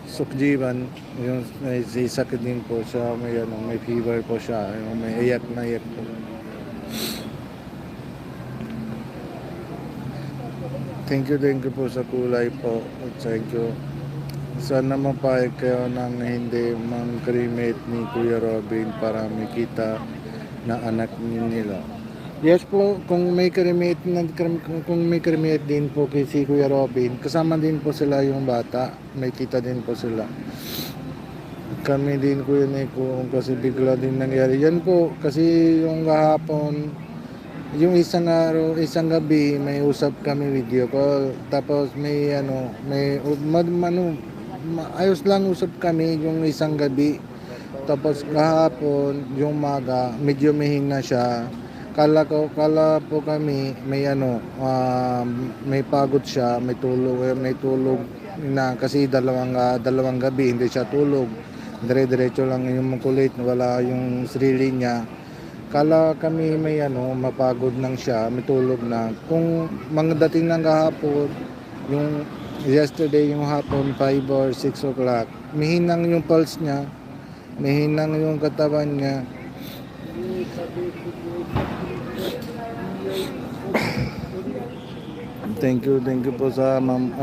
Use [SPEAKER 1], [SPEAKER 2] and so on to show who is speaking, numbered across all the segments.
[SPEAKER 1] Sukjiban, yung may sakit din po siya, may fever po siya, yung may iyak na iyak po. Thank you po sa kulay po. Thank you. Sana mapayag kayo ng hindi mang-cremate ni Kuya Robin para makita na anak nila. Yes po, kung may cremate din po kay si Kuya Robin, kasama din po sila yung bata, may kita din po sila. Kami din Kuya Nico, kasi bigla din nangyari. Yan po, kasi yung kahapon, yung isang gabi, may usap kami video call. Tapos ayos lang usap kami yung isang gabi. Tapos kahapon, yung maga, medyo mahina siya. Kala po kami may pagod siya, may tulog na kasi dalawang gabi hindi siya tulog. Dire-diretso lang yung makulit, wala yung sarili niya. Kala kami mapagod nang siya, may tulog na. Kung mga dating ng kahapon, yung yesterday yung hapon 5 or 6 o'clock, mihinang yung pulse niya, mihinang yung katawan niya. Thank you po sa Ma'am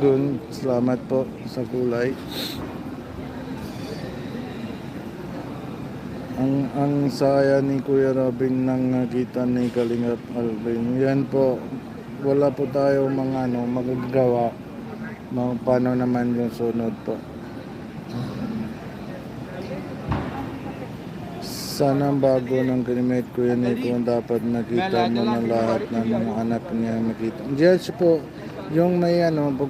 [SPEAKER 1] Dun. Salamat po sa kulay. Ang saya ni Kuya Robin nang nakita ni Kalingap Alvin. Yan po, wala po tayo magagawa. Paano naman yung sunod po. Sana bago ng cremate Kuya Nico, dapat nakita mo na lahat ng mga anak niya makita. Yes po, yung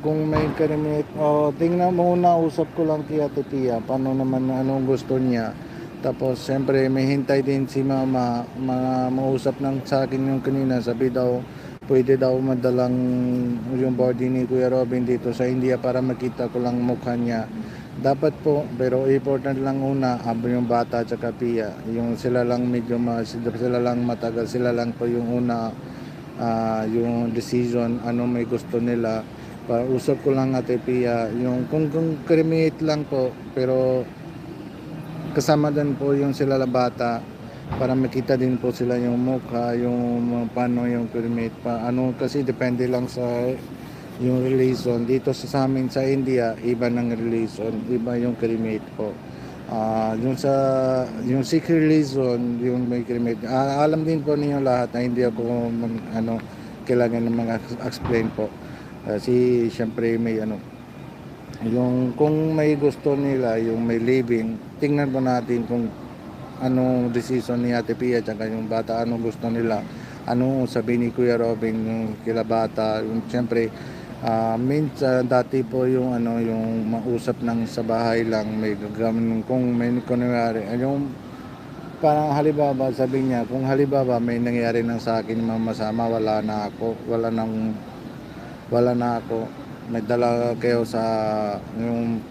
[SPEAKER 1] kung may cremate, tingnan mo na, usap ko lang kay Ate Pia, paano naman, anong gusto niya. Tapos siyempre may hintay din si mama, mausap ng sa akin yung kanina, sabi daw, pwede daw madalang yung body ni Kuya Robin dito sa India para makita ko lang mukha niya. Dapat po, pero important lang una, yung bata at Pia. Yung sila lang sila lang matagal, sila lang po yung una, yung decision, ano may gusto nila. Usap ko lang Ate Pia, yung kung cremate lang po, pero kasama din po yung sila la bata para makita din po sila yung mukha, yung paano yung cremate pa. Kasi depende lang sa yung religion dito sa amin sa India, iba ng religion, iba yung cremate po. Yung Sikh religion, yung may cremate, alam din po ninyo lahat na hindi ako kailangan ng mga explain po, kasi syempre may yung kung may gusto nila yung may living, tingnan po natin kung anong decision ni Ate Pia at yung bata, anong gusto nila, anong sabi ni Kuya Robin yung kila bata. Yung syempre minsan dati po yung yung mausap ng sa bahay lang, may gagawin kung may kunwari yung parang halimbawa sabi niya, kung halimbawa may nangyari nang sa akin masama, wala na ako, may dala kayo sa yung